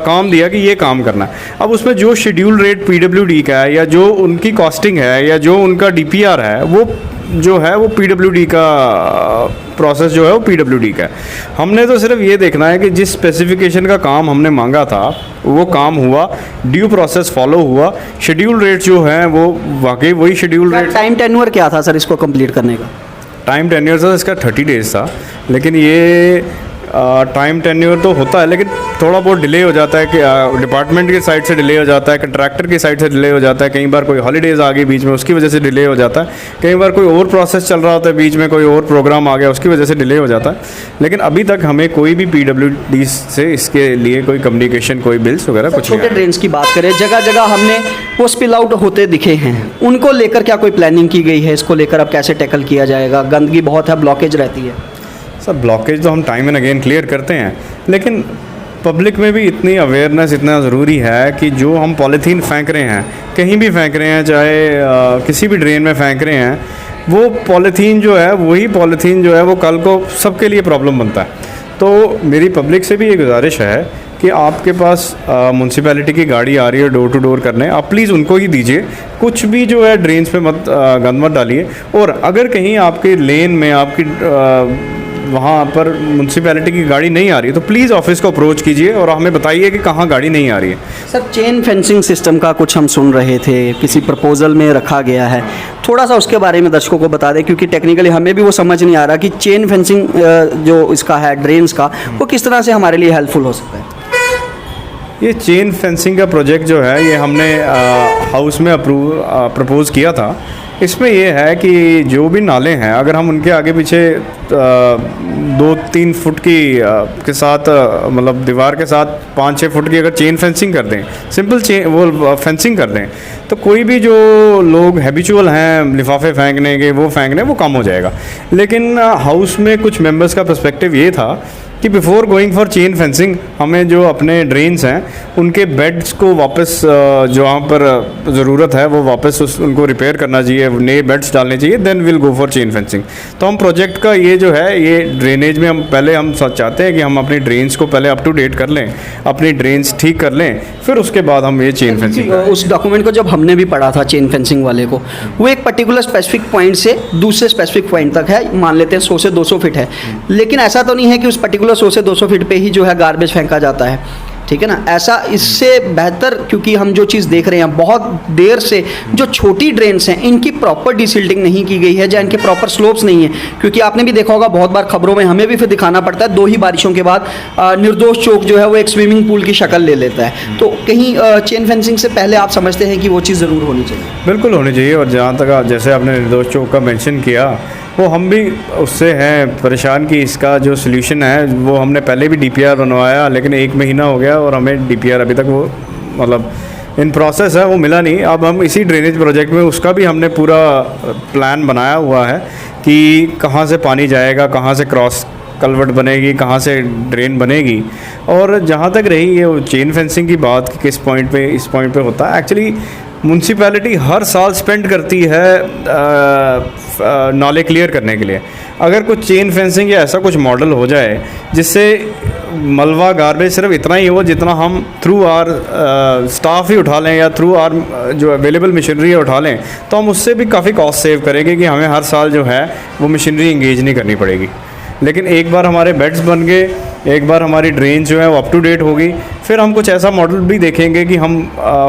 काम दिया कि ये काम करना है। अब उसमें जो शेड्यूल रेट पीडब्ल्यूडी का है या जो उनकी कॉस्टिंग है या जो उनका डीपीआर है वो जो है वो पीडब्ल्यूडी का प्रोसेस जो है वो पीडब्ल्यूडी का है। हमने तो सिर्फ ये देखना है कि जिस स्पेसिफिकेशन का काम हमने मांगा था वो काम हुआ, ड्यू प्रोसेस फॉलो हुआ, शेड्यूल रेट जो है वो वाकई वही शेड्यूल रेट। टाइम टेन्योर क्या था सर इसको कंप्लीट करने का? टाइम टेन्योर था इसका 30 डेज़ था, लेकिन ये टाइम टेन्योर तो होता है लेकिन थोड़ा बहुत डिले हो जाता है कि डिपार्टमेंट की साइड से डिले हो जाता है, कंट्रैक्टर की साइड से डिले हो जाता है, कई बार कोई हॉलीडेज़ आ गई बीच में उसकी वजह से डिले हो जाता है, कई बार कोई और प्रोसेस चल रहा होता है बीच में, कोई और प्रोग्राम आ गया उसकी वजह से डिले हो जाता है। लेकिन अभी तक हमें कोई भी पीडब्ल्यूडी से इसके लिए कोई कम्युनिकेशन, कोई बिल्स वगैरह कुछ नहीं छोटे ड्रेन्स की बात करें, जगह जगह हमने वो स्पिल आउट होते दिखे हैं, उनको लेकर क्या कोई प्लानिंग की गई है? इसको लेकर अब कैसे टैकल किया जाएगा? गंदगी बहुत है, ब्लॉकेज रहती है। सर ब्लॉकेज तो हम टाइम एंड अगेन क्लियर करते हैं, लेकिन पब्लिक में भी इतनी अवेयरनेस इतना ज़रूरी है कि जो हम पॉलीथीन फेंक रहे हैं, कहीं भी फेंक रहे हैं, चाहे किसी भी ड्रेन में फेंक रहे हैं, वो पॉलीथीन जो है वही पॉलीथीन जो है वो कल को सबके लिए प्रॉब्लम बनता है। तो मेरी पब्लिक से भी ये गुजारिश है कि आपके पास म्यूनसिपैलिटी की गाड़ी आ रही है डोर टू डोर करने, आप प्लीज़ उनको ही दीजिए, कुछ भी जो है ड्रेन्स पे मत गंद मत डालिए। और अगर कहीं आपके लेन में आपकी वहाँ पर म्यूनसिपैलिटी की गाड़ी नहीं आ रही है तो प्लीज़ ऑफिस को अप्रोच कीजिए और हमें बताइए कि कहाँ गाड़ी नहीं आ रही है। सर चेन फेंसिंग सिस्टम का कुछ हम सुन रहे थे, किसी प्रपोजल में रखा गया है, थोड़ा सा उसके बारे में दर्शकों को बता दें, क्योंकि टेक्निकली हमें भी वो समझ नहीं आ रहा कि चेन फेंसिंग जो इसका है ड्रेन्स का, वो किस तरह से हमारे लिए हेल्पफुल हो सकता है। ये चेन फेंसिंग का प्रोजेक्ट जो है ये हमने हाउस में प्रपोज़ किया था। इसमें ये है कि जो भी नाले हैं अगर हम उनके आगे पीछे 2-3 फुट की के साथ मतलब दीवार के साथ 5-6 फुट की अगर चेन फेंसिंग कर दें, सिंपल चेन वो फेंसिंग कर दें, तो कोई भी जो लोग हैबिचुअल हैं लिफाफे फेंकने के वो फेंकने वो कम हो जाएगा। लेकिन हाउस में कुछ मेंबर्स का पर्सपेक्टिव ये था कि before going for chain fencing हमें जो अपने ड्रेन्स हैं उनके बेड्स को वापस जो वहाँ पर ज़रूरत है वो वापस उनको रिपेयर करना चाहिए, नए बेड्स डालने चाहिए, then will go for chain fencing. तो हम प्रोजेक्ट का ये जो है ये ड्रेनेज में हम चाहते हैं कि हम अपनी ड्रेन्स को पहले अप टू डेट कर लें, अपनी ड्रेन्स ठीक कर लें, फिर उसके बाद हम ये चेन फेंसिंग। उस डॉक्यूमेंट को जब हमने भी पढ़ा था चेन फेंसिंग वाले को, वो एक पर्टिकुलर स्पेसिफिक पॉइंट से दूसरे स्पेसिफिक पॉइंट तक है, मान लेते हैं 100 से 200 फीट है, लेकिन ऐसा तो नहीं है कि उस पर्टिकुलर 100 से 200 फीट पे ही जो है गार्बेज फेंका जाता है, ठीक है ना। ऐसा इससे बेहतर, क्योंकि हम जो चीज़ देख रहे हैं बहुत देर से जो छोटी ड्रेन्स हैं इनकी प्रॉपर डिसिल्टिंग नहीं की गई है, या इनके प्रॉपर स्लोप्स नहीं है, क्योंकि आपने भी देखा होगा बहुत बार खबरों में हमें भी फिर दिखाना पड़ता है 2 ही बारिशों के बाद निर्दोष चौक जो है वो एक स्विमिंग पूल की शक्ल ले लेता है। तो कहीं चेन फेंसिंग से पहले आप समझते हैं कि वो चीज़ ज़रूर होनी चाहिए? बिल्कुल होनी चाहिए। और जहाँ तक जैसे आपने निर्दोष चौक का मेंशन किया, वो हम भी उससे हैं परेशान कि इसका जो सल्यूशन है वो हमने पहले भी डीपीआर बनवाया, लेकिन 1 महीना हो गया और हमें डीपीआर अभी तक वो मतलब इन प्रोसेस है वो मिला नहीं। अब हम इसी ड्रेनेज प्रोजेक्ट में उसका भी हमने पूरा प्लान बनाया हुआ है कि कहाँ से पानी जाएगा, कहाँ से क्रॉस कलवर्ट बनेगी, कहाँ से ड्रेन बनेगी। और जहाँ तक रही ये चेन फेंसिंग की बात कि किस पॉइंट पे इस पॉइंट पे होता है, एक्चुअली म्यूनसिपैलिटी हर साल स्पेंड करती है नाले क्लियर करने के लिए। अगर कुछ चेन फेंसिंग या ऐसा कुछ मॉडल हो जाए जिससे मलबा गार्बेज सिर्फ इतना ही हो जितना हम थ्रू आर स्टाफ ही उठा लें या थ्रू आर जो अवेलेबल मशीनरी है उठा लें, तो हम उससे भी काफ़ी कॉस्ट सेव करेंगे कि हमें हर साल जो है वो मशीनरी इंगेज नहीं करनी पड़ेगी। लेकिन एक बार हमारे बेड्स बन गए, एक बार हमारी ड्रेन जो है वो अप टू डेट होगी, फिर हम कुछ ऐसा मॉडल भी देखेंगे कि हम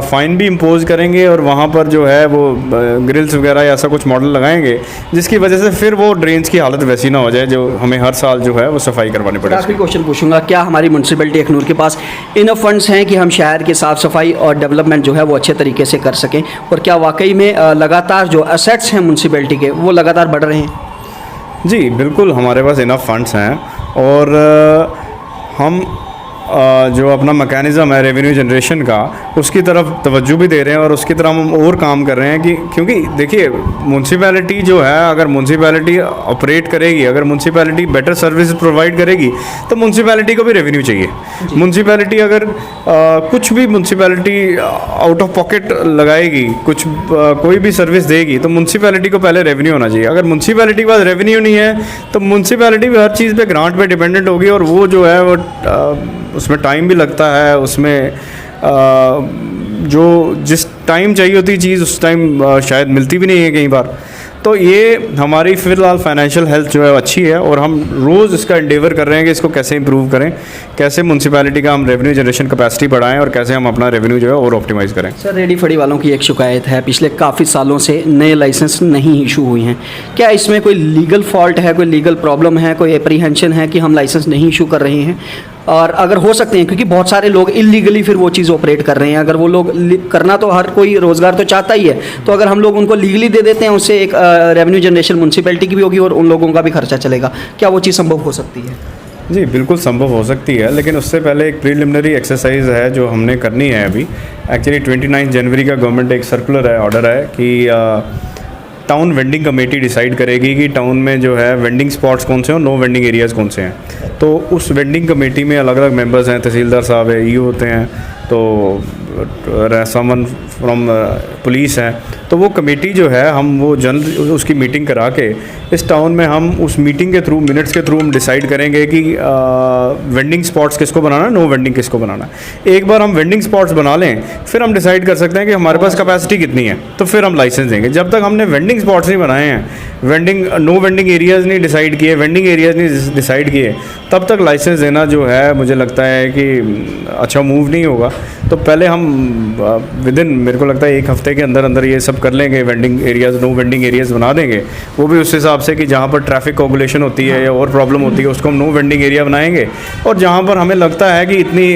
फ़ाइन भी इम्पोज करेंगे और वहाँ पर जो है वो ग्रिल्स वगैरह या ऐसा कुछ मॉडल लगाएंगे जिसकी वजह से फिर वो ड्रेन्स की हालत वैसी ना हो जाए जो हमें हर साल जो है वो सफाई करवानी पड़े। आखिरी क्वेश्चन पूछूंगा, क्या हमारी म्यूनसिपैलिटी अखनूर के पास इनफ फंड्स हैं कि हम शहर की साफ़ सफाई और डेवलपमेंट जो है वो अच्छे तरीके से कर सकें, और क्या वाकई में लगातार जो असेट्स हैं म्यूनसिपैलिटी के वो लगातार बढ़ रहे हैं? जी बिल्कुल, हमारे पास इनफ फंड्स हैं और हम जो अपना मैकेनिज़्म है रेवेन्यू जनरेशन का उसकी तरफ तवज्जो भी दे रहे हैं और उसकी तरफ हम और काम कर रहे हैं कि क्योंकि देखिए म्यूनसिपैलिटी जो है, अगर म्यूनसिपैलिटी ऑपरेट करेगी, अगर म्यूनसिपैलिटी बेटर सर्विस प्रोवाइड करेगी तो म्यूनसिपैलिटी को भी रेवेन्यू चाहिए। म्यूनसिपैलिटी अगर कुछ भी म्यूनसिपैलिटी आउट ऑफ पॉकेट लगाएगी, कुछ कोई भी सर्विस देगी तो म्यूनसिपैलिटी को पहले रेवेन्यू होना चाहिए। अगर म्यूनसिपैलिटी के पास रेवेन्यू नहीं है तो म्यूनसिपैलिटी भी हर चीज़ पे ग्रांट पे डिपेंडेंट होगी और वो जो है वो उसमें टाइम भी लगता है, उसमें जो जिस टाइम चाहिए होती चीज़ उस टाइम शायद मिलती भी नहीं है कई बार। तो ये हमारी फ़िलहाल फाइनेंशियल हेल्थ जो है अच्छी है और हम रोज़ इसका एंडेवर कर रहे हैं कि इसको कैसे इंप्रूव करें, कैसे म्यूनसिपैलिटी का हम रेवेन्यू जनरेशन कैपेसिटी बढ़ाएं और कैसे हम अपना रेवेन्यू जो है और ऑप्टिमाइज़ करें। सर, रेडी फड़ी वालों की एक शिकायत है, पिछले काफ़ी सालों से नए लाइसेंस नहीं इशू हुए हैं। क्या इसमें कोई लीगल फॉल्ट है, कोई लीगल प्रॉब्लम है, कोई एप्रीहेंशन है कि हम लाइसेंस नहीं इशू कर रहे हैं? और अगर हो सकते हैं, क्योंकि बहुत सारे लोग इलीगली फिर वो चीज़ ऑपरेट कर रहे हैं, अगर वो लोग करना तो हर कोई रोज़गार तो चाहता ही है, तो अगर हम लोग उनको लीगली दे देते हैं उससे एक रेवेन्यू जनरेशन म्यूनसिपैलिटी की भी होगी और उन लोगों का भी खर्चा चलेगा। क्या वो चीज़ संभव हो सकती है? जी बिल्कुल संभव हो सकती है, लेकिन उससे पहले एक प्रीलिमिनरी एक्सरसाइज है जो हमने करनी है अभी। एक्चुअली 29 जनवरी का गवर्नमेंट एक सर्कुलर है, ऑर्डर है कि टाउन वेंडिंग कमेटी डिसाइड करेगी कि टाउन में जो है वेंडिंग स्पॉट्स कौन से हैं और नो वेंडिंग एरियाज़ कौन से हैं। तो उस वेंडिंग कमेटी में अलग अलग मेंबर्स हैं, तहसीलदार साहब है, ईओ होते हैं, तो समन फ्रॉम पुलिस है। तो वो कमेटी जो है हम वो जनरल उसकी मीटिंग करा के इस टाउन में हम उस मीटिंग के थ्रू, मिनट्स के थ्रू हम डिसाइड करेंगे कि वेंडिंग स्पॉट्स किसको बनाना है, नो वेंडिंग किसको बनाना है। एक बार हम वेंडिंग स्पॉट्स बना लें फिर हम डिसाइड कर सकते हैं कि हमारे पास कैपेसिटी कितनी है, तो फिर हम लाइसेंस देंगे। जब तक हमने वेंडिंग स्पॉट्स नहीं बनाए हैं, नो वेंडिंग एरियाज़ नहीं डिसाइड किए, वेंडिंग एरियाज़ नहीं डिसाइड किए, तब तक लाइसेंस देना जो है मुझे लगता है कि अच्छा मूव नहीं होगा। तो पहले हम विदिन मेरे को लगता है एक हफ्ते के अंदर अंदर ये सब कर लेंगे, vending areas, no vending areas बना देंगे। वो भी उस हिसाब से कि जहाँ पर ट्रैफिक कोगुलेशन होती है या और प्रॉब्लम होती है उसको हम नो वेंडिंग एरिया बनाएंगे, और जहाँ पर हमें लगता है कि इतनी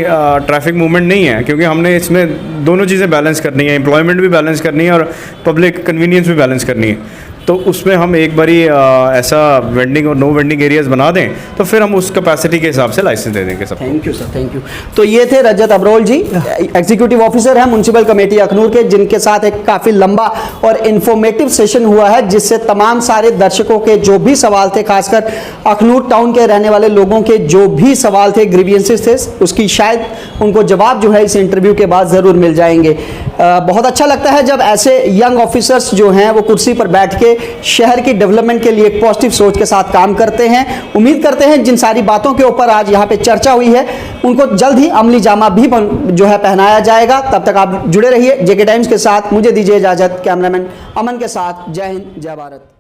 ट्रैफिक मूवमेंट नहीं है, क्योंकि हमने इसमें दोनों चीज़ें बैलेंस करनी है, एम्प्लॉयमेंट भी बैलेंस करनी है और पब्लिक कन्वीनियंस भी बैलेंस करनी है। तो उसमें हम एक बारी ऐसा वेंडिंग और नो वेंडिंग एरियाज़ बना दें तो फिर हम उस कैपेसिटी के हिसाब से लाइसेंस दे देंगे सब। Thank you sir, thank you. तो ये थे रजत अब्रोल जी, एग्जीक्यूटिव ऑफिसर हैं म्यूनसिपल कमेटी अखनूर के, जिनके साथ एक काफ़ी लंबा और इन्फॉर्मेटिव सेशन हुआ है जिससे तमाम सारे दर्शकों के जो भी सवाल थे, खासकर अखनूर टाउन के रहने वाले लोगों के जो भी सवाल थे, ग्रीवियंसेस थे, उसकी शायद उनको जवाब जो है इस इंटरव्यू के बाद ज़रूर मिल जाएंगे। बहुत अच्छा लगता है जब ऐसे यंग ऑफिसर्स जो हैं वो कुर्सी पर बैठ के शहर की डेवलपमेंट के लिए एक पॉजिटिव सोच के साथ काम करते हैं। उम्मीद करते हैं जिन सारी बातों के ऊपर आज यहाँ पे चर्चा हुई है उनको जल्द ही अमली जामा भी जो है पहनाया जाएगा। तब तक आप जुड़े रहिए जेके टाइम्स के साथ। मुझे दीजिए इजाज़त, कैमरामैन अमन के साथ। जय हिंद, जय भारत।